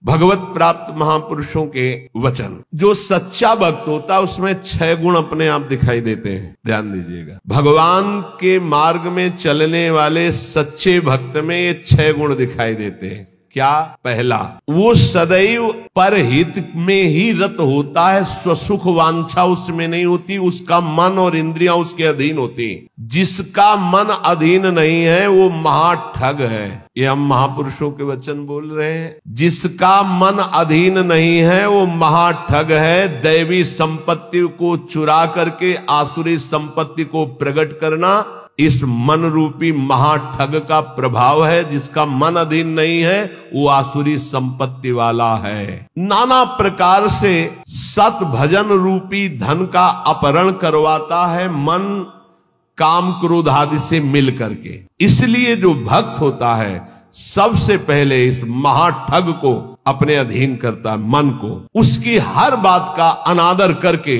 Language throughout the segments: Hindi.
भगवत प्राप्त महापुरुषों के वचन। जो सच्चा भक्त होता है उसमें 6 गुण अपने आप दिखाई देते हैं, ध्यान दीजिएगा। भगवान के मार्ग में चलने वाले सच्चे भक्त में ये 6 गुण दिखाई देते हैं। क्या? पहला, वो सदैव परहित में ही रत होता है, स्वसुख वांछा उसमें नहीं होती, उसका मन और इंद्रियां उसके अधीन होती। जिसका मन अधीन नहीं है वो महाठग है। ये हम महापुरुषों के वचन बोल रहे हैं। जिसका मन अधीन नहीं है वो महाठग है। दैवी संपत्ति को चुरा करके आसुरी संपत्ति को प्रकट करना इस मन रूपी महाठग का प्रभाव है। जिसका मन अधीन नहीं है वो आसुरी संपत्ति वाला है। नाना प्रकार से सत भजन रूपी धन का अपहरण करवाता है मन काम क्रोध आदि से मिल करके। इसलिए जो भक्त होता है सबसे पहले इस महाठग को अपने अधीन करता है, मन को। उसकी हर बात का अनादर करके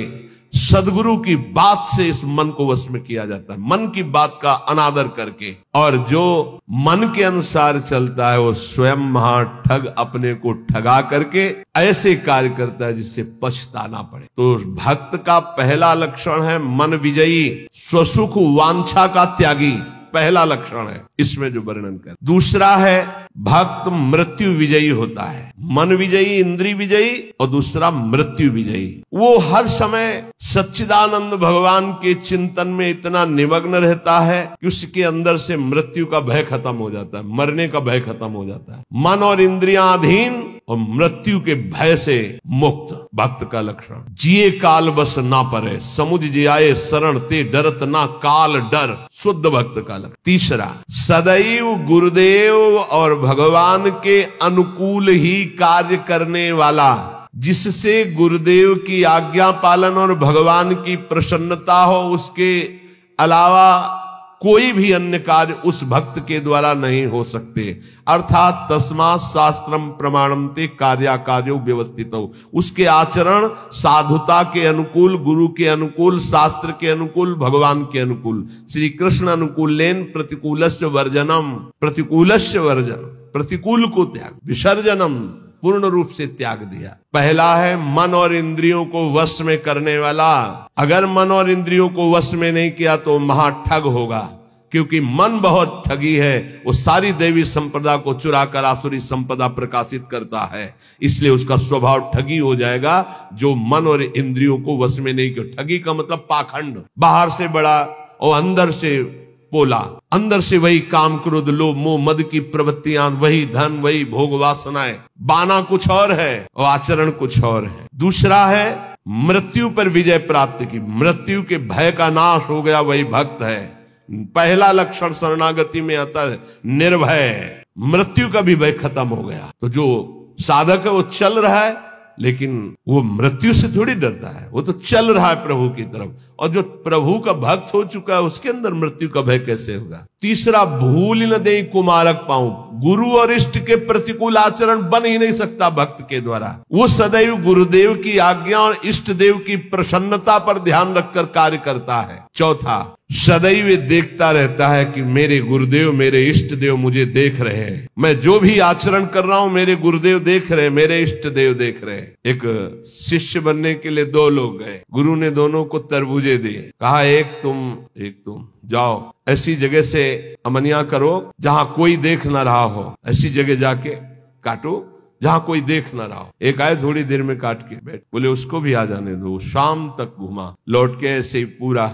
सदगुरु की बात से इस मन को वश में किया जाता है, मन की बात का अनादर करके। और जो मन के अनुसार चलता है वो स्वयं महाठग अपने को ठगा करके ऐसे कार्य करता है जिससे पछताना पड़े। तो भक्त का पहला लक्षण है मन विजयी, स्वसुख वांछा का त्यागी, पहला लक्षण है इसमें जो वर्णन कर। दूसरा है भक्त मृत्यु विजयी होता है। मन विजयी, इंद्रिय विजयी, और दूसरा मृत्यु विजयी। वो हर समय सच्चिदानंद भगवान के चिंतन में इतना निमग्न रहता है कि उसके अंदर से मृत्यु का भय खत्म हो जाता है, मरने का भय खत्म हो जाता है। मन और इंद्रियां अधीन और मृत्यु के भय से मुक्त, भक्त का लक्षण। जिए काल बस ना परे, समुझ जियाए शरण ते डरत ना काल डर, शुद्ध भक्त का लक्षण। तीसरा, सदैव गुरुदेव और भगवान के अनुकूल ही कार्य करने वाला, जिससे गुरुदेव की आज्ञा पालन और भगवान की प्रसन्नता हो, उसके अलावा कोई भी अन्य कार्य उस भक्त के द्वारा नहीं हो सकते। अर्थात तस्मात् शास्त्रम प्रमाणम ते कार्याकार्यो व्यवस्थित हो। उसके आचरण साधुता के अनुकूल, गुरु के अनुकूल, शास्त्र के अनुकूल, भगवान के अनुकूल। श्री कृष्ण अनुकूलेन प्रतिकूलस्य वर्जनम, प्रतिकूलस्य वर्जन, प्रतिकूल को त्याग, विसर्जनम पूर्ण रूप से त्याग दिया। पहला है मन और इंद्रियों को वश में करने वाला। अगर मन और इंद्रियों को वश में नहीं किया तो महाठग होगा, क्योंकि मन बहुत ठगी है। वो सारी देवी संपदा को चुरा कर आसुरी संपदा प्रकाशित करता है, इसलिए उसका स्वभाव ठगी हो जाएगा। जो मन और इंद्रियों को वश में नहीं किया, ठगी का मतलब पाखंड, बाहर से बड़ा और अंदर से पोला। अंदर से वही काम क्रोध लोभ मोह मद की प्रवृत्तियां, वही धन, वही भोग वासनाएं। बाना कुछ और है और आचरण कुछ और है। दूसरा है मृत्यु पर विजय प्राप्त की, मृत्यु के भय का नाश हो गया, वही भक्त है। पहला लक्षण शरणागति में आता है निर्भय, मृत्यु का भी भय खत्म हो गया। तो जो साधक है वो चल रहा है, लेकिन वो मृत्यु से थोड़ी डरता है, वो तो चल रहा है प्रभु की तरफ। और जो प्रभु का भक्त हो चुका है उसके अंदर मृत्यु का भय कैसे होगा। तीसरा, भूल न दे कुमारक पाऊं, गुरु और इष्ट के प्रतिकूल आचरण बन ही नहीं सकता भक्त के द्वारा। वो सदैव गुरुदेव की आज्ञा और इष्ट देव की प्रसन्नता पर ध्यान रखकर कार्य करता है। चौथा, सदैव देखता रहता है कि मेरे गुरुदेव, मेरे इष्ट देव मुझे देख रहे हैं। मैं जो भी आचरण कर रहा हूं मेरे गुरुदेव देख रहे हैं, मेरे इष्ट देव देख रहे हैं। एक शिष्य बनने के लिए 2 लोग गए, गुरु ने दोनों को तरबूजे दिए, कहा एक तुम जाओ ऐसी जगह से अमनिया करो जहां कोई देख ना रहा हो, ऐसी जगह जाके काटो जहां कोई देख ना रहा हो। एक आए थोड़ी देर में काट के बैठ, बोले उसको भी आ जाने दो। शाम तक घुमा, लौट के ऐसे ही पूरा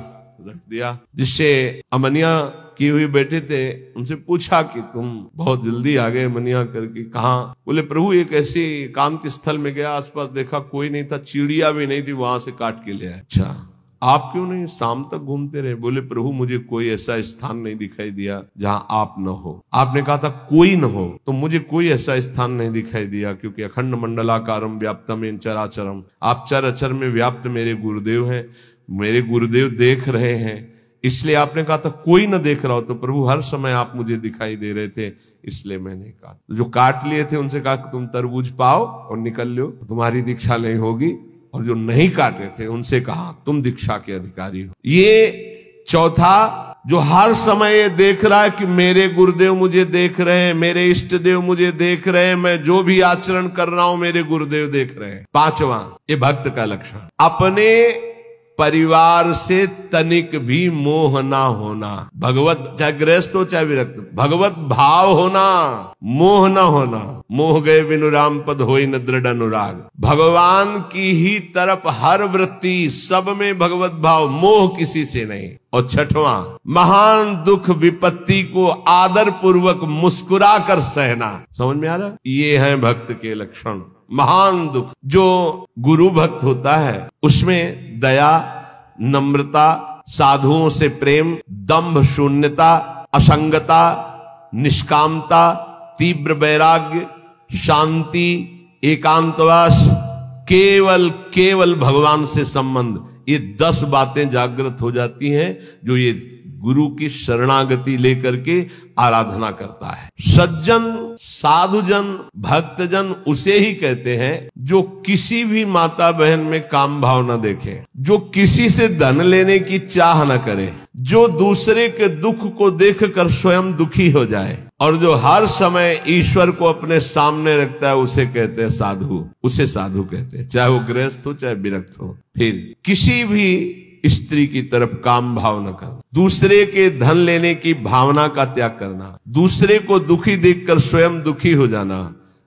रख दिया। जिससे अमनिया किए हुए बैठे थे उनसे पूछा कि तुम बहुत जल्दी आ गए अमनिया करके, कहाँ? बोले प्रभु एक ऐसे एकांत स्थल में गया, आसपास देखा कोई नहीं था, चिड़िया भी नहीं थी, वहां से काट के ले आया। अच्छा आप क्यों नहीं शाम तक घूमते रहे? बोले प्रभु मुझे कोई ऐसा स्थान नहीं दिखाई दिया जहां आप न हो। आपने कहा था कोई न हो, तो मुझे कोई ऐसा स्थान नहीं दिखाई दिया, क्योंकि अखंड मंडलाकारम व्याप्तम इन चराचरम, आप चर अचर में व्याप्त मेरे गुरुदेव हैं, मेरे गुरुदेव देख रहे हैं। इसलिए आपने कहा था कोई न देख रहा हो, तो प्रभु हर समय आप मुझे दिखाई दे रहे थे, इसलिए मैंने कहा। जो काट लिए थे उनसे कहा कि तुम तरबूज पाओ और निकल लो, तुम्हारी दीक्षा नहीं होगी। और जो नहीं काटे थे उनसे कहा तुम दीक्षा के अधिकारी हो। ये चौथा जो हर समय ये देख रहा है कि मेरे गुरुदेव मुझे देख रहे हैं, मेरे इष्ट देव मुझे देख रहे हैं, मैं जो भी आचरण कर रहा हूं मेरे गुरुदेव देख रहे हैं। पांचवा, ये भक्त का लक्षण, अपने परिवार से तनिक भी मोह ना होना। भगवत, चाहे गृहस्थ हो चाहे विरक्त, भगवत भाव होना, मोह ना होना। मोह गए बिनु राम पद होई न दृढ़ अनुराग। भगवान की ही तरफ हर वृत्ति, सब में भगवत भाव, मोह किसी से नहीं। और छठवां, महान दुख विपत्ति को आदर पूर्वक मुस्कुरा कर सहना। समझ में आ रहा? ये है भक्त के लक्षण। महान दुख, जो गुरु भक्त होता है उसमें दया, नम्रता, साधुओं से प्रेम, दंभ शून्यता, असंगता, निष्कामता, तीव्र वैराग्य, शांति, एकांतवास, केवल भगवान से संबंध, ये 10 बातें जागृत हो जाती हैं जो ये गुरु की शरणागति लेकर के आराधना करता है। सज्जन, साधुजन, भक्तजन उसे ही कहते हैं जो किसी भी माता बहन में काम भाव न देखे, जो किसी से धन लेने की चाह न करे, जो दूसरे के दुख को देखकर स्वयं दुखी हो जाए, और जो हर समय ईश्वर को अपने सामने रखता है, उसे कहते हैं साधु। उसे साधु कहते हैं, चाहे वो गृहस्थ हो चाहे विरक्त हो। फिर किसी भी स्त्री की तरफ काम भाव न करना, दूसरे के धन लेने की भावना का त्याग करना, दूसरे को दुखी देखकर स्वयं दुखी हो जाना,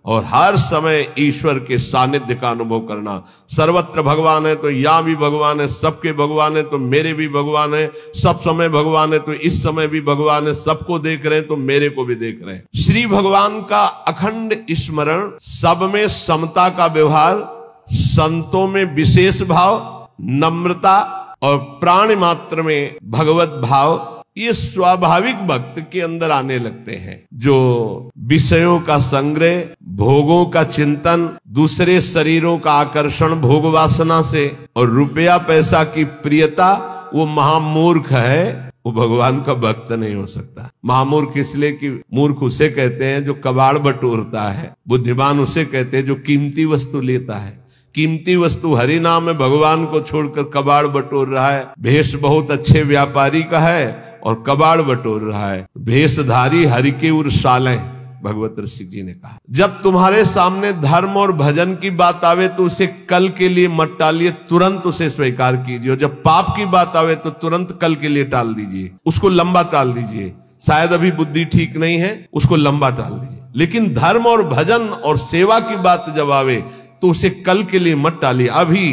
और हर समय ईश्वर के सानिध्य का अनुभव करना। सर्वत्र भगवान है तो यहाँ भी भगवान है, सबके भगवान है तो मेरे भी भगवान है, सब समय भगवान है तो इस समय भी भगवान है, सबको देख रहे हैं तो मेरे को भी देख रहे हैं। श्री भगवान का अखंड स्मरण, सब में समता का व्यवहार, संतों में विशेष भाव, नम्रता और प्राणी मात्र में भगवत भाव, ये स्वाभाविक भक्त के अंदर आने लगते हैं। जो विषयों का संग्रह, भोगों का चिंतन, दूसरे शरीरों का आकर्षण भोग वासना से, और रुपया पैसा की प्रियता, वो महामूर्ख है, वो भगवान का भक्त नहीं हो सकता। महामूर्ख इसलिए कि मूर्ख उसे कहते हैं जो कबाड़ बटोरता है, बुद्धिमान उसे कहते हैं जो कीमती वस्तु लेता है। कीमती वस्तु हरि नाम में भगवान को छोड़कर कबाड़ बटोर रहा है। भेष बहुत अच्छे व्यापारी का है और कबाड़ बटोर रहा है। भेषधारी हरि के उर सालें, भगवत ऋषि जी ने कहा। जब तुम्हारे सामने धर्म और भजन की बात आवे तो उसे कल के लिए मत टालिए, तुरंत उसे स्वीकार कीजिए। और जब पाप की बात आवे तो तुरंत कल के लिए टाल दीजिए, उसको लंबा टाल दीजिए। शायद अभी बुद्धि ठीक नहीं है, उसको लंबा टाल दीजिए। लेकिन धर्म और भजन और सेवा की बात जब आवे तो उसे कल के लिए मत टालिए। अभी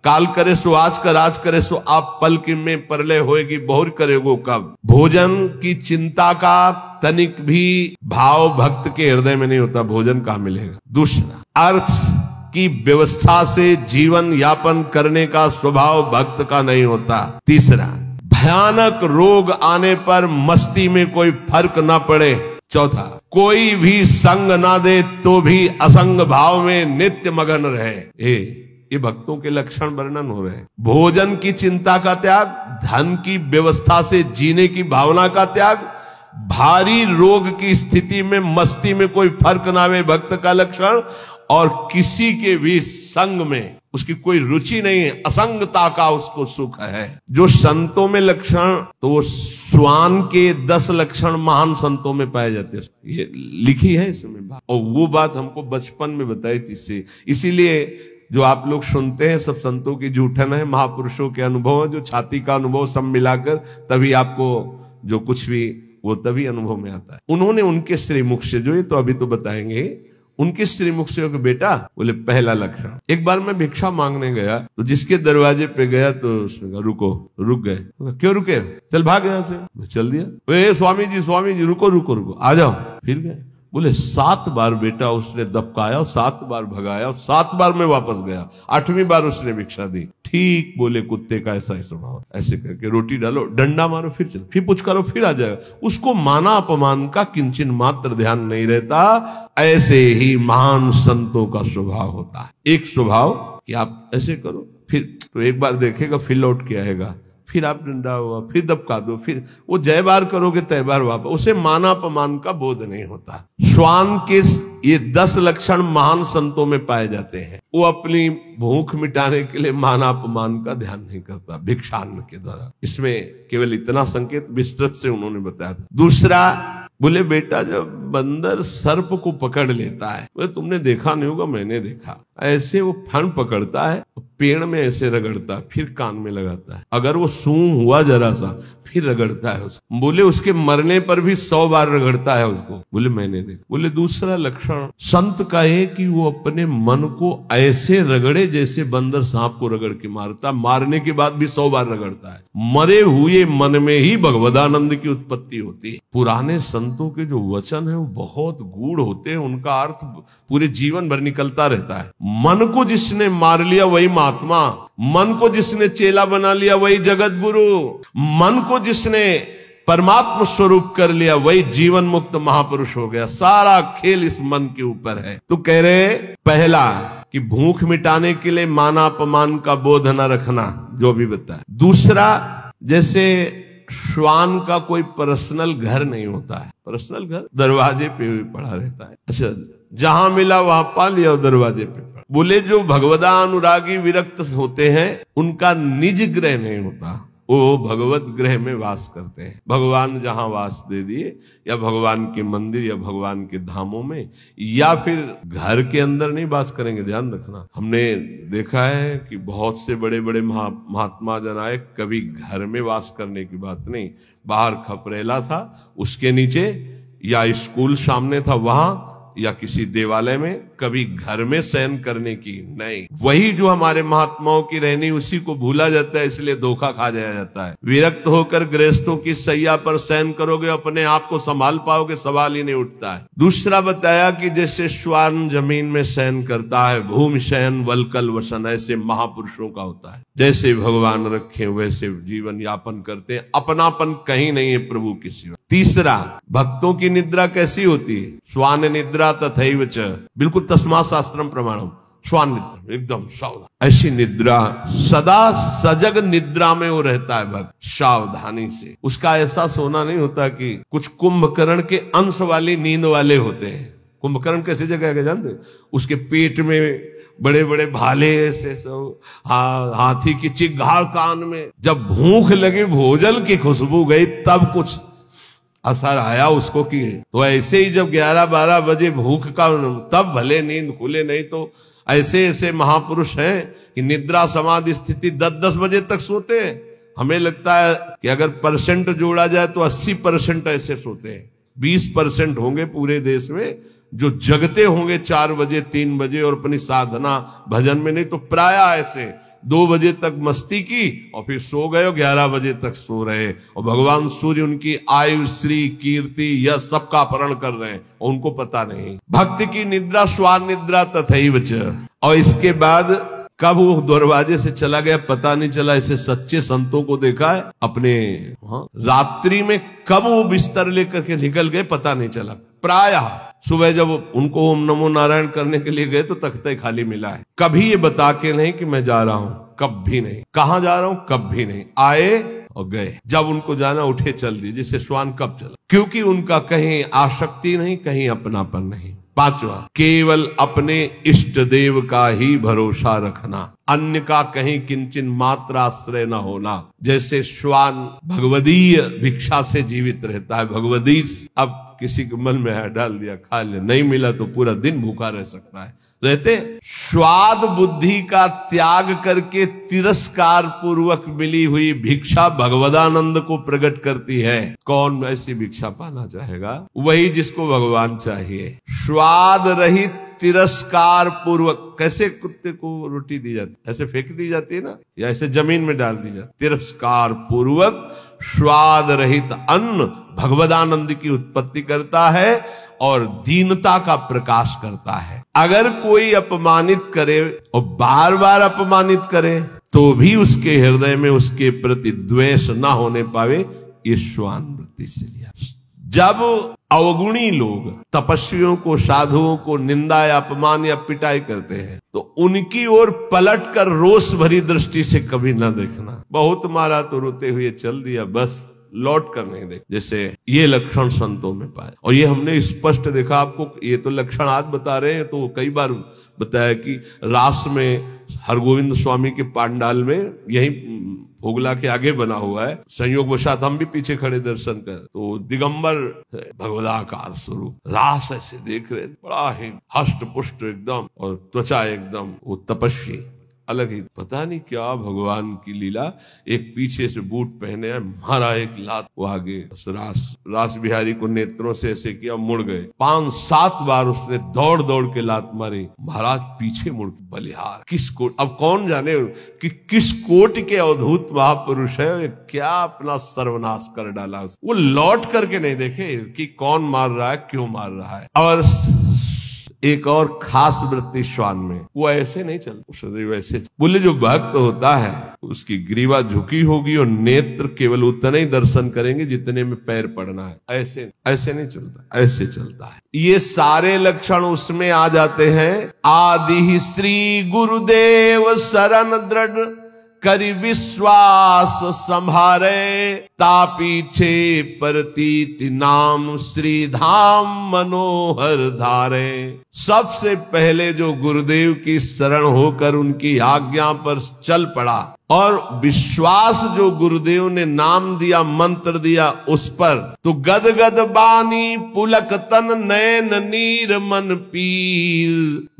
काल करे सो आज कर, आज करे सो आप पल की में परलय होएगी, बहुर करेगो कब। भोजन की चिंता का तनिक भी भाव भक्त के हृदय में नहीं होता, भोजन कहाँ मिलेगा। दूसरा, अर्थ की व्यवस्था से जीवन यापन करने का स्वभाव भक्त का नहीं होता। तीसरा, भयानक रोग आने पर मस्ती में कोई फर्क ना पड़े। चौथा, कोई भी संग ना दे तो भी असंग भाव में नित्य मगन रहे। ये भक्तों के लक्षण वर्णन हो रहे हैं। भोजन की चिंता का त्याग, धन की व्यवस्था से जीने की भावना का त्याग, भारी रोग की स्थिति में मस्ती में कोई फर्क ना आवे, भक्त का लक्षण, और किसी के भी संग में उसकी कोई रुचि नहीं है, असंगता का उसको सुख है। जो संतों में लक्षण, तो वो श्वान के 10 लक्षण महान संतों में पाए जाते हैं, ये लिखी है इसमें बात। और वो बात हमको बचपन में बताई थी। इसीलिए जो आप लोग सुनते हैं सब संतों की जूठन है, महापुरुषों के अनुभव, जो छाती का अनुभव सब मिलाकर, तभी आपको जो कुछ भी वो तभी अनुभव में आता है। उन्होंने उनके श्रीमुख से, जो ये तो अभी तो बताएंगे, उनके श्रीमुख से कि बेटा, बोले पहला लक्षण, एक बार मैं भिक्षा मांगने गया तो जिसके दरवाजे पे गया तो उसने कहा रुको, रुक गए। क्यों रुके? चल भाग यहाँ से। चल दिया। स्वामी जी रुको रुको रुको, आ जाओ। फिर गए। बोले 7 बार बेटा उसने दबकाया, 7 बार भगाया, 7 बार मैं वापस गया, 8वीं बार उसने भिक्षा दी। ठीक बोले, कुत्ते का ऐसा ही स्वभाव। ऐसे करके रोटी डालो, डंडा मारो, फिर चलो, फिर कुछ करो, फिर आ जाएगा। उसको माना अपमान का किंचन मात्र ध्यान नहीं रहता। ऐसे ही महान संतों का स्वभाव होता है। एक स्वभाव कि आप ऐसे करो, फिर तो एक बार देखेगा, फिर लौट के आएगा, फिर आप डंडा हुआ, फिर दबका दो, फिर वो जय बार करोगे तय बार वापस। उसे मानापमान का बोध नहीं होता। श्वान के ये 10 लक्षण महान संतों में पाए जाते हैं। वो अपनी भूख मिटाने के लिए मानापमान का ध्यान नहीं करता भिक्षान्न के द्वारा। इसमें केवल इतना संकेत विस्तृत से उन्होंने बताया था। दूसरा बोले बेटा जब बंदर सर्प को पकड़ लेता है, बोले तुमने देखा नहीं होगा, मैंने देखा, ऐसे वो फन पकड़ता है, पेड़ में ऐसे रगड़ता है, फिर कान में लगाता है, अगर वो सूंघ हुआ जरा सा फिर रगड़ता है उसको। बोले उसके मरने पर भी 100 बार रगड़ता है उसको। बोले मैंने देखा। बोले दूसरा लक्षण संत का है कि वो अपने मन को ऐसे रगड़े जैसे बंदर सांप को रगड़ के मारता, मारने के बाद भी 100 बार रगड़ता है। मरे हुए मन में ही भगवदानंद की उत्पत्ति होती है। पुराने संतों के जो वचन है वो बहुत गूढ़ होते हैं, उनका अर्थ पूरे जीवन भर निकलता रहता है। मन को जिसने मार लिया वही महात्मा, मन को जिसने चेला बना लिया वही जगत गुरु, मन को जिसने परमात्मा स्वरूप कर लिया वही जीवन मुक्त महापुरुष हो गया। सारा खेल इस मन के ऊपर है। तो कह रहे पहला कि भूख मिटाने के लिए माना अपमान का बोध न रखना, जो भी बताया। दूसरा, जैसे श्वान का कोई पर्सनल घर नहीं होता है, पर्सनल घर दरवाजे पे भी पड़ा रहता है। अच्छा, जहां मिला वहां पा लिया, दरवाजे पे पड़ा। बोले जो भगवदा अनुरागी विरक्त होते हैं उनका निज ग्रह नहीं होता, वो भगवत ग्रह में वास करते हैं। भगवान जहां वास दे दिए, या भगवान के मंदिर या भगवान के धामों में, या फिर घर के अंदर नहीं वास करेंगे। ध्यान रखना, हमने देखा है कि बहुत से बड़े बड़े महात्मा जन आए, कभी घर में वास करने की बात नहीं, बाहर खपरेला था उसके नीचे, या स्कूल सामने था वहां, या किसी देवालय में, कभी घर में शयन करने की नहीं। वही जो हमारे महात्माओं की रहनी, उसी को भूला जाता है, इसलिए धोखा खा जाया जाता है। विरक्त होकर गृहस्थों की सैया पर शयन करोगे, अपने आप को संभाल पाओगे, सवाल ही नहीं उठता है। दूसरा बताया कि जैसे श्वान जमीन में शयन करता है, भूमि शयन वलकल वसन, ऐसे महापुरुषों का होता है। जैसे भगवान रखे वैसे जीवन यापन करते हैं, अपनापन कहीं नहीं है प्रभु के सिवा। तीसरा, भक्तों की निद्रा कैसी होती है? श्वान निद्रा तथैव च, बिल्कुल तस्मा शास्त्रम प्रमाणम। श्वान निद्रा एकदम सावधान, ऐसी निद्रा, सदा सजग निद्रा में वो रहता है भक्त, सावधानी से। उसका ऐसा सोना नहीं होता कि कुछ कुंभकर्ण के अंश वाली नींद वाले होते हैं। कुंभकर्ण कैसी जगह है जानते? उसके पेट में बड़े बड़े भाले ऐसे सब, हाथी की चिघाड़ कान में। जब भूख लगी, भोजन की खुशबू गई, तब कुछ असर आया उसको कि तो ऐसे ही जब 11-12 बजे भूख का, तब भले नींद खुले, नहीं तो ऐसे ऐसे महापुरुष हैं कि निद्रा समाधि स्थिति 10-10 बजे तक सोते हैं। हमें लगता है कि अगर परसेंट जोड़ा जाए तो 80% ऐसे सोते हैं। 20% होंगे पूरे देश में जो जगते होंगे 4 बजे 3 बजे और अपनी साधना भजन में, नहीं तो प्राय ऐसे 2 बजे तक मस्ती की और फिर सो गए, 11 बजे तक सो रहे, और भगवान सूर्य उनकी आयु श्री कीर्ति यह सबका अपहरण कर रहे हैं और उनको पता नहीं। भक्त की निद्रा श्वान निद्रा तथैव च। और इसके बाद कब वो दरवाजे से चला गया पता नहीं चला। ऐसे सच्चे संतों को देखा है अपने, रात्रि में कब वो बिस्तर लेकर के निकल गए पता नहीं चला। प्रायः सुबह जब उनको ओम नमो नारायण करने के लिए गए तो तख्ता खाली मिला है। कभी ये बता के नहीं कि मैं जा रहा हूं, कभी नहीं। कहां जा रहा हूं, कभी नहीं। आए और गए, जब उनको जाना उठे चल दिए, जैसे श्वान कब चला, क्योंकि उनका कहीं आसक्ति नहीं, कहीं अपनापन नहीं। पांचवा, केवल अपने इष्ट देव का ही भरोसा रखना, अन्य का कहीं किंचन मात्र आश्रय न होना। जैसे श्वान भगवदीय भिक्षा से जीवित रहता है, भगवदीय अब किसी के मन में है डाल दिया, खा लिया, नहीं मिला तो पूरा दिन भूखा रह सकता है। रहते स्वाद बुद्धि का त्याग करके तिरस्कार पूर्वक मिली हुई भिक्षा भगवदानंद को प्रकट करती है। कौन ऐसी भिक्षा पाना चाहेगा? वही जिसको भगवान चाहिए। स्वाद रहित तिरस्कार पूर्वक, कैसे कुत्ते को रोटी दी जाती, ऐसे फेंक दी जाती है ना, या ऐसे जमीन में डाल दी जाती। तिरस्कार पूर्वक स्वाद रहित अन्न भगवदानंद की उत्पत्ति करता है और दीनता का प्रकाश करता है। अगर कोई अपमानित करे और बार बार अपमानित करे तो भी उसके हृदय में उसके प्रति द्वेष ना होने पावे, ये श्वान वृत्ति से लिया। जब अवगुणी लोग तपस्वियों को, साधुओं को निंदा या अपमान या पिटाई करते हैं तो उनकी ओर पलट कर रोष भरी दृष्टि से कभी ना देखना। बहुत मारा तो रोते हुए चल दिया, बस लौट कर नहीं देख। जैसे ये लक्षण संतों में पाए, और ये हमने स्पष्ट देखा। आपको ये तो लक्षण आज बता रहे हैं, तो कई बार बताया कि रास में हरगोविंद स्वामी के पांडाल में यही भोगला के आगे बना हुआ है, संयोग वशात हम भी पीछे खड़े दर्शन कर, तो दिगंबर भगवदाकार स्वरूप रास ऐसे देख रहे, बड़ा ही हष्ट पुष्ट एकदम, और त्वचा एकदम वो तपस्वी अलग ही। पता नहीं क्या भगवान की लीला, एक पीछे से बूट पहने है, मारा एक लात, वो आगे रास बिहारी को नेत्रों से ऐसे किया, मुड़ गए। 5-7 बार उसने दौड़ दौड़ के लात मारी, महाराज पीछे मुड़ के बलिहार। किस कोट, अब कौन जाने कि किस कोट के अवधूत महापुरुष है, क्या अपना सर्वनाश कर डाला। वो लौट करके नहीं देखे कि कौन मार रहा है, क्यों मार रहा है। और एक और खास वृत्ति श्वान में, वो ऐसे नहीं चलता, वैसे बोले जो भक्त होता है उसकी ग्रीवा झुकी होगी और नेत्र केवल उतने ही दर्शन करेंगे जितने में पैर पड़ना है। ऐसे ऐसे नहीं चलता, ऐसे चलता है। ये सारे लक्षण उसमें आ जाते हैं। आदि श्री गुरुदेव शरण दृढ़ करि विश्वास संभारे, तापीछे परतीति नाम श्री धाम मनोहर धारे। सबसे पहले जो गुरुदेव की शरण होकर उनकी आज्ञा पर चल पड़ा, और विश्वास जो गुरुदेव ने नाम दिया, मंत्र दिया उस पर, तो गद गद बानी पुलक तन नैन नीर मन पीर,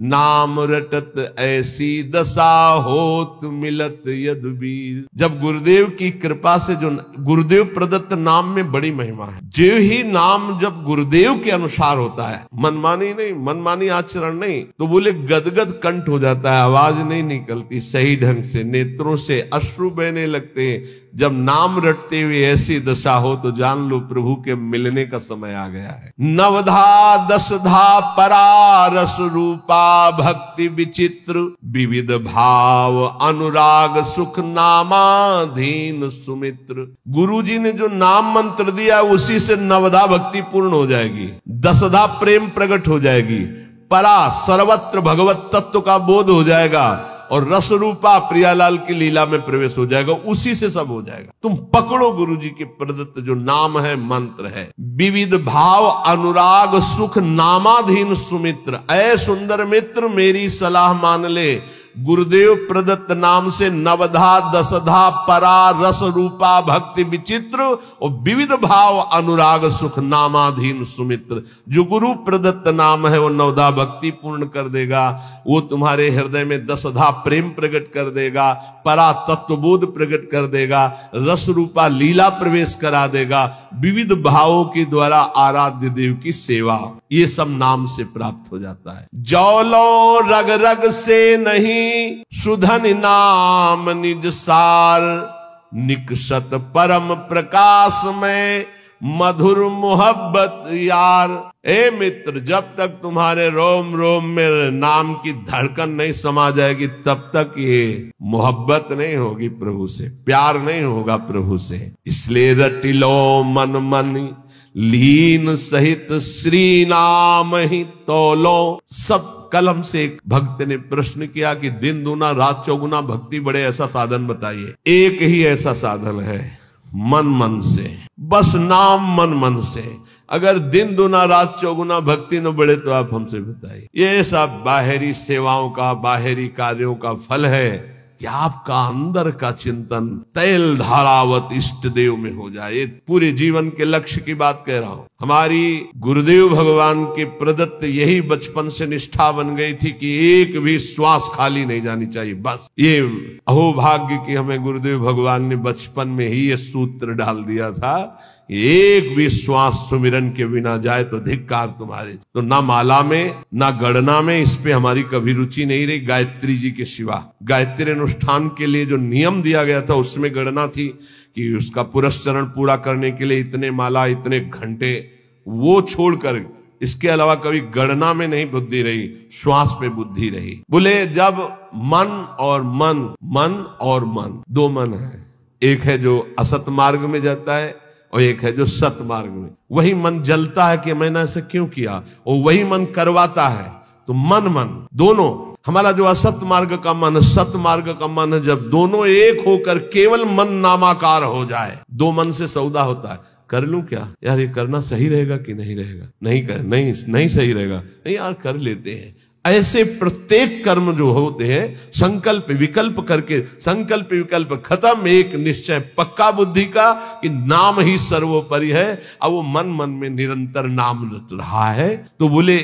नाम रटत ऐसी दशा होत मिलत यदुबीर। जब गुरुदेव की कृपा से, जो गुरुदेव प्रदत्त नाम में बड़ी महिमा है, जो ही नाम जब गुरुदेव के अनुसार होता है, मनमानी नहीं, मनमानी आचरण नहीं, तो बोले गदगद कंठ हो जाता है, आवाज नहीं निकलती सही ढंग से, नेत्रों से अश्रु बहने लगते हैं। जब नाम रटते हुए ऐसी दशा हो तो जान लो प्रभु के मिलने का समय आ गया है। नवधा दशधा परारस रूपा भक्ति विचित्र, विविध भाव अनुराग सुख नामाधीन सुमित्र। गुरुजी ने जो नाम मंत्र दिया उसी से नवधा भक्ति पूर्ण हो जाएगी, दशधा प्रेम प्रकट हो जाएगी, परा सर्वत्र भगवत तत्व का बोध हो जाएगा, और रस रूपा प्रियालाल की लीला में प्रवेश हो जाएगा। उसी से सब हो जाएगा। तुम पकड़ो गुरुजी के प्रदत्त जो नाम है, मंत्र है। विविध भाव अनुराग सुख नामाधीन सुमित्र, ऐ सुंदर मित्र मेरी सलाह मान ले। गुरुदेव प्रदत्त नाम से नवधा दशधा परा रस रूपा भक्ति विचित्र और विविध भाव अनुराग सुख नामाधीन सुमित्र। जो गुरु प्रदत्त नाम है वो नवधा भक्ति पूर्ण कर देगा, वो तुम्हारे हृदय में दशधा प्रेम प्रकट कर देगा, परा तत्वबोध प्रकट कर देगा, रस रूपा लीला प्रवेश करा देगा, विविध भावों के द्वारा आराध्य देव की सेवा, ये सब नाम से प्राप्त हो जाता है। जौलो रग रग से नहीं सुधन नाम निज सार, निकषत परम प्रकाश में मधुर मोहब्बत यार। ए मित्र, जब तक तुम्हारे रोम रोम में नाम की धड़कन नहीं समा जाएगी तब तक ये मोहब्बत नहीं होगी प्रभु से, प्यार नहीं होगा प्रभु से। इसलिए रटिलो मन मन लीन सहित श्री नाम ही तोलो। सब कलम से एक भक्त ने प्रश्न किया कि दिन दूना रात चौगुना भक्ति बढ़े, ऐसा साधन बताइए। एक ही ऐसा साधन है, मन मन से, बस नाम मन मन से। अगर दिन दूना रात चौगुना भक्ति न बढ़े तो आप हमसे बताइए। ये सब बाहरी सेवाओं का, बाहरी कार्यों का फल है कि आपका अंदर का चिंतन तैल धारावत इष्ट देव में हो जाए। पूरे जीवन के लक्ष्य की बात कह रहा हूं। हमारी गुरुदेव भगवान के प्रदत्त यही बचपन से निष्ठा बन गई थी कि एक भी श्वास खाली नहीं जानी चाहिए। बस ये अहोभाग्य कि हमें गुरुदेव भगवान ने बचपन में ही ये सूत्र डाल दिया था, एक भी श्वास सुमिरन के बिना जाए तो धिक्कार तुम्हारे। तो ना माला में ना गणना में, इस पे हमारी कभी रुचि नहीं रही गायत्री जी के सिवा। गायत्री अनुष्ठान के लिए जो नियम दिया गया था उसमें गणना थी कि उसका पुरस्चरण पूरा करने के लिए इतने माला, इतने घंटे, वो छोड़कर इसके अलावा कभी गणना में नहीं बुद्धि रही, श्वास पे बुद्धि रही। बोले जब मन और मन, मन और मन, दो मन है, एक है जो असत मार्ग में जाता है और एक है जो सत मार्ग में। वही मन जलता है कि मैंने ऐसा क्यों किया, और वही मन करवाता है। तो मन मन दोनों हमारा जो असत मार्ग का मन, सत मार्ग का मन, जब दोनों एक होकर केवल मन नामाकार हो जाए, दो मन से सौदा होता है। कर लूं क्या यार, ये करना सही रहेगा कि नहीं रहेगा, नहीं सही रहेगा, नहीं यार कर लेते हैं। ऐसे प्रत्येक कर्म जो होते हैं संकल्प विकल्प करके, संकल्प विकल्प खत्म, एक निश्चय पक्का बुद्धि का कि नाम ही सर्वोपरि है। अब वो मन में निरंतर नाम रहा है, तो बोले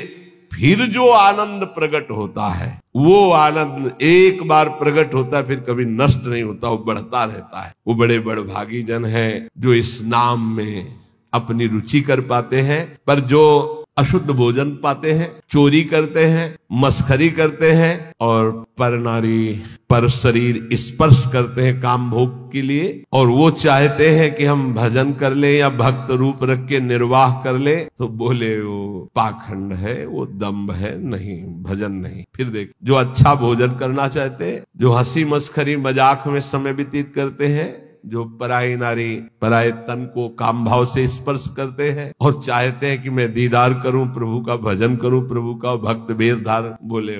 फिर जो आनंद प्रकट होता है, वो आनंद एक बार प्रकट होता है, फिर कभी नष्ट नहीं होता, वो बढ़ता रहता है। वो बड़े भागी जन हैं जो इस नाम में अपनी रुचि कर पाते हैं। पर जो अशुद्ध भोजन पाते हैं, चोरी करते हैं, मस्खरी करते हैं और पर नारी पर शरीर स्पर्श करते हैं काम भोग के लिए, और वो चाहते हैं कि हम भजन कर ले या भक्त रूप रख के निर्वाह कर ले, तो बोले वो पाखंड है, वो दम्भ है, नहीं भजन नहीं। फिर देख, जो अच्छा भोजन करना चाहते हैं, जो हंसी मस्खरी मजाक में समय व्यतीत करते हैं, जो पराई नारी पराये तन को काम भाव से स्पर्श करते हैं और चाहते हैं कि मैं दीदार करूं प्रभु का, भजन करूं प्रभु का, भक्त वेश धारण, बोले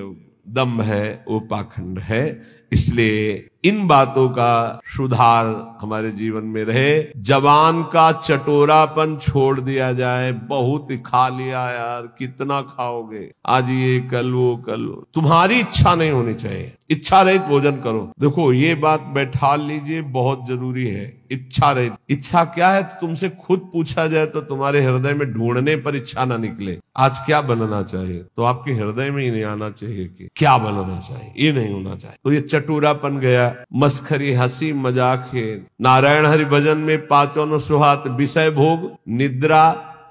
दम्भ है, वो पाखंड है। इसलिए इन बातों का सुधार हमारे जीवन में रहे। जवान का चटोरापन छोड़ दिया जाए। बहुत खा लिया यार, कितना खाओगे, आज ये कल वो कल वो, तुम्हारी इच्छा नहीं होनी चाहिए। इच्छा रहित भोजन करो। देखो ये बात बैठा लीजिए, बहुत जरूरी है। इच्छा रहित, इच्छा क्या है तुमसे खुद पूछा जाए तो तुम्हारे हृदय में ढूंढने पर इच्छा ना निकले। आज क्या बनना चाहिए, तो आपके हृदय में ही नहीं आना चाहिए कि क्या बनना चाहिए, ये नहीं होना चाहिए। तो ये चटोरापन गया, मस्खरी हंसी मजाक है। नारायण हरि भजन में पांचों सुहात, विषय भोग, निद्रा,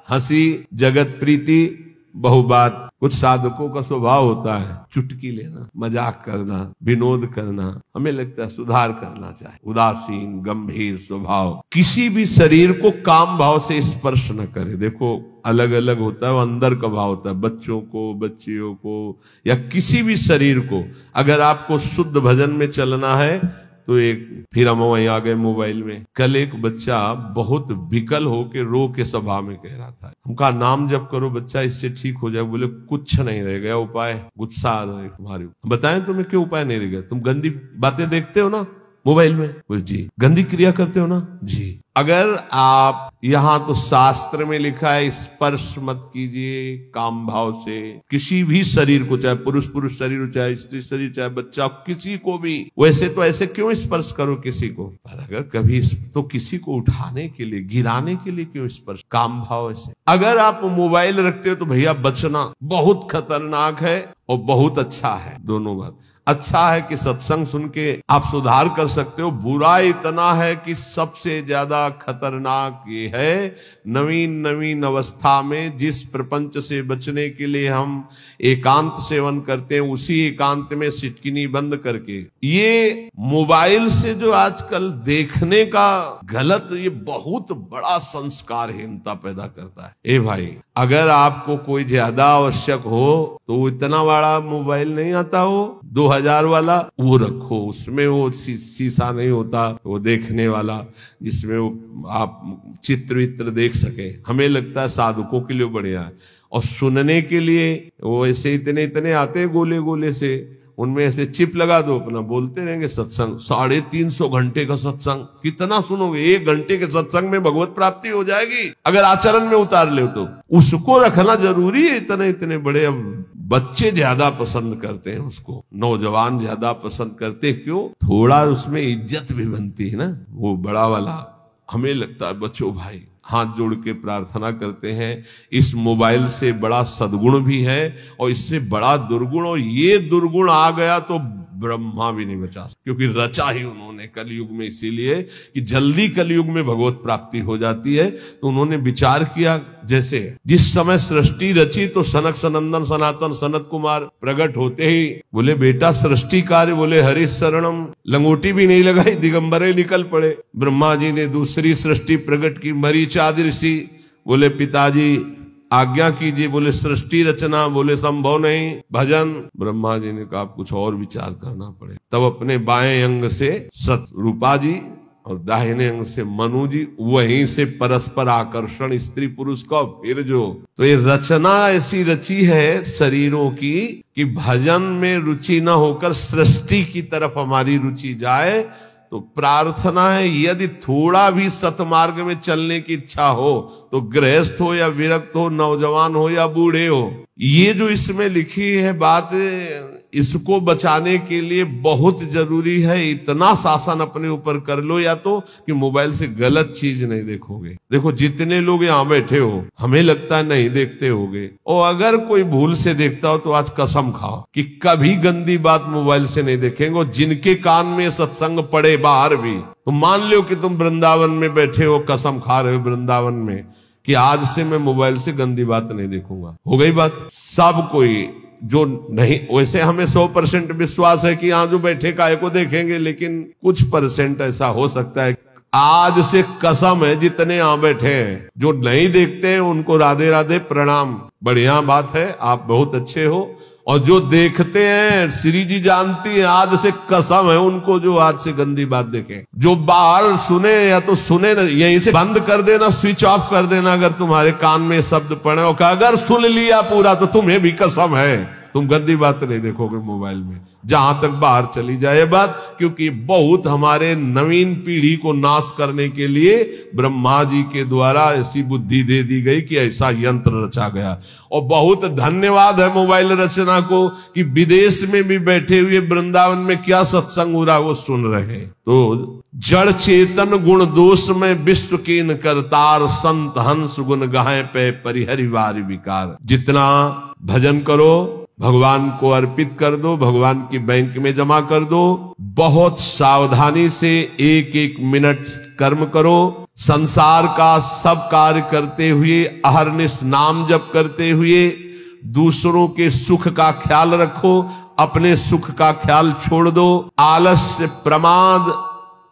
हंसी, जगत प्रीति, बहुबात। कुछ साधकों का स्वभाव होता है चुटकी लेना, मजाक करना, विनोद करना। हमें लगता है सुधार करना चाहिए। उदासीन गंभीर स्वभाव, किसी भी शरीर को काम भाव से स्पर्श न करे। देखो अलग अलग होता है, वो अंदर का भाव होता है। बच्चों को, बच्चियों को या किसी भी शरीर को, अगर आपको शुद्ध भजन में चलना है तो एक, फिर हम वहीं आ गए मोबाइल में। कल एक बच्चा बहुत विकल होके रो के सभा में कह रहा था, हमका नाम जप करो बच्चा, इससे ठीक हो जाए। बोले कुछ नहीं रह गया उपाय, गुस्सा आ रहा है तुम्हारे। बताएं तुम्हें क्यों उपाय नहीं रह गया? तुम गंदी बातें देखते हो ना मोबाइल में? बोले जी। गंदी क्रिया करते हो ना? जी। अगर आप, यहां तो शास्त्र में लिखा है स्पर्श मत कीजिए काम भाव से किसी भी शरीर को, चाहे पुरुष शरीर हो, चाहे स्त्री शरीर, चाहे बच्चा, किसी को भी। वैसे तो ऐसे क्यों स्पर्श करो किसी को? पर अगर कभी तो किसी को उठाने के लिए, गिराने के लिए क्यों स्पर्श, काम भाव ऐसे। अगर आप मोबाइल रखते हो तो भैया बचना, बहुत खतरनाक है और बहुत अच्छा है, दोनों बात। अच्छा है कि सत्संग सुन के आप सुधार कर सकते हो। बुरा इतना है कि सबसे ज्यादा खतरनाक ये है, नवीन अवस्था में जिस प्रपंच से बचने के लिए हम एकांत सेवन करते हैं, उसी एकांत में सिटकिनी बंद करके ये मोबाइल से जो आजकल देखने का गलत, ये बहुत बड़ा संस्कारहीनता पैदा करता है। ए भाई, अगर आपको कोई ज्यादा आवश्यक हो तो इतना बड़ा मोबाइल नहीं आता हो 2000 वाला, वो रखो। उसमें वो शीशा नहीं होता, वो देखने वाला, जिसमें वो आप चित्र वित्र देख सके। हमें लगता है साधकों के लिए बढ़िया है। और सुनने के लिए वो ऐसे इतने आते हैं गोले से, उनमें ऐसे चिप लगा दो, अपना बोलते रहेंगे सत्संग। 350 घंटे का सत्संग कितना सुनोगे? 1 घंटे के सत्संग में भगवत प्राप्ति हो जाएगी अगर आचरण में उतार ले तो। उसको रखना जरूरी है। इतने बड़े, अब बच्चे ज्यादा पसंद करते हैं उसको, नौजवान ज्यादा पसंद करते हैं। क्यों? थोड़ा उसमें इज्जत भी बनती है ना, वो बड़ा वाला। हमें लगता है बच्चों भाई, हाथ जोड़ के प्रार्थना करते हैं, इस मोबाइल से बड़ा सद्गुण भी है और इससे बड़ा दुर्गुण, और ये दुर्गुण आ गया तो ब्रह्मा भी नहीं बचा, क्योंकि रचा ही उन्होंने कलयुग में इसीलिए कि जल्दी कलयुग में भगवत प्राप्ति हो जाती है। तो उन्होंने विचार किया, जैसे जिस समय सृष्टि रची तो सनक सनंदन सनातन सनत कुमार प्रकट होते ही बोले बेटा सृष्टि कार्य, बोले हरि शरणम, लंगोटी भी नहीं लगाई, दिगंबरे निकल पड़े। ब्रह्मा जी ने दूसरी सृष्टि प्रकट की, मरीचादि ऋषि बोले पिताजी आज्ञा कीजिए, बोले सृष्टि रचना, बोले संभव नहीं, भजन। ब्रह्मा जी ने कहा कुछ और विचार करना पड़े। तब अपने बाएं अंग से रूपा जी और दाहिने अंग से मनु जी, वहीं से परस्पर आकर्षण स्त्री पुरुष का। फिर जो तो ये रचना ऐसी रची है शरीरों की कि भजन में रुचि न होकर सृष्टि की तरफ हमारी रुचि जाए। तो प्रार्थना है यदि थोड़ा भी सतमार्ग में चलने की इच्छा हो तो गृहस्थ हो या विरक्त हो, नौजवान हो या बूढ़े हो, ये जो इसमें लिखी है बात, इसको बचाने के लिए बहुत जरूरी है इतना शासन अपने ऊपर कर लो, या तो कि मोबाइल से गलत चीज नहीं देखोगे। देखो जितने लोग यहाँ बैठे हो, हमें लगता है नहीं देखते होगे, और अगर कोई भूल से देखता हो तो आज कसम खाओ कि कभी गंदी बात मोबाइल से नहीं देखेंगे। जिनके कान में सत्संग पड़े बाहर भी, तो मान लो कि तुम वृंदावन में बैठे हो, कसम खा रहे हो वृंदावन में कि आज से मैं मोबाइल से गंदी बात नहीं देखूंगा। हो गई बात। सब कोई जो नहीं, वैसे हमें 100% विश्वास है कि यहाँ जो बैठे काय को देखेंगे, लेकिन कुछ % ऐसा हो सकता है। आज से कसम है जितने यहाँ बैठे हैं जो नहीं देखते हैं उनको राधे राधे प्रणाम, बढ़िया बात है, आप बहुत अच्छे हो। और जो देखते हैं, श्री जी जानती है, आज से कसम है उनको जो आज से गंदी बात देखें। जो बाहर सुने या तो सुने ना, यहीं से बंद कर देना, स्विच ऑफ कर देना अगर तुम्हारे कान में शब्द पड़े, और अगर सुन लिया पूरा तो तुम्हें भी कसम है तुम गंदी बात नहीं देखोगे मोबाइल में, जहां तक बाहर चली जाए बात। क्योंकि बहुत हमारे नवीन पीढ़ी को नाश करने के लिए ब्रह्मा जी के द्वारा ऐसी बुद्धि दे दी गई कि ऐसा यंत्र रचा गया। और बहुत धन्यवाद है मोबाइल रचना को कि विदेश में भी बैठे हुए वृंदावन में क्या सत्संग हो रहा है वो सुन रहे। तो जड़ चेतन गुण दोष में विश्व कीन करतार, संत हंस गुण गाए पे परिहरिवार विकार। जितना भजन करो भगवान को अर्पित कर दो, भगवान की बैंक में जमा कर दो। बहुत सावधानी से एक एक मिनट कर्म करो। संसार का सब कार्य करते हुए, अहरनिश नाम जप करते हुए दूसरों के सुख का ख्याल रखो, अपने सुख का ख्याल छोड़ दो। आलस्य, प्रमाद,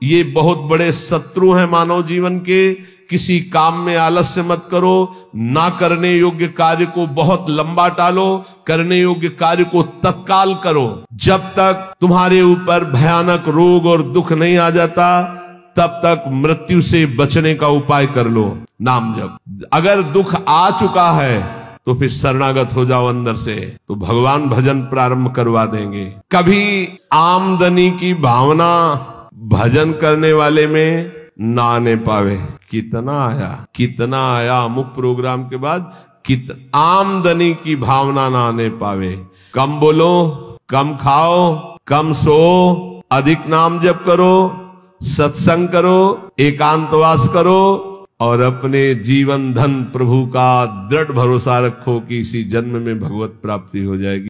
ये बहुत बड़े शत्रु हैं मानव जीवन के। किसी काम में आलस्य मत करो। ना करने योग्य कार्य को बहुत लंबा टालो, करने योग्य कार्य को तत्काल करो। जब तक तुम्हारे ऊपर भयानक रोग और दुख नहीं आ जाता तब तक मृत्यु से बचने का उपाय कर लो, नाम जप। अगर दुख आ चुका है तो फिर शरणागत हो जाओ अंदर से, तो भगवान भजन प्रारंभ करवा देंगे। कभी आमदनी की भावना भजन करने वाले में ना आने पावे। कितना आया अमुक प्रोग्राम के बाद, आमदनी की भावना ना आने पावे। कम बोलो, कम खाओ, कम सो, अधिक नाम जप करो, सत्संग करो, एकांतवास करो, और अपने जीवन धन प्रभु का दृढ़ भरोसा रखो कि इसी जन्म में भगवत प्राप्ति हो जाएगी।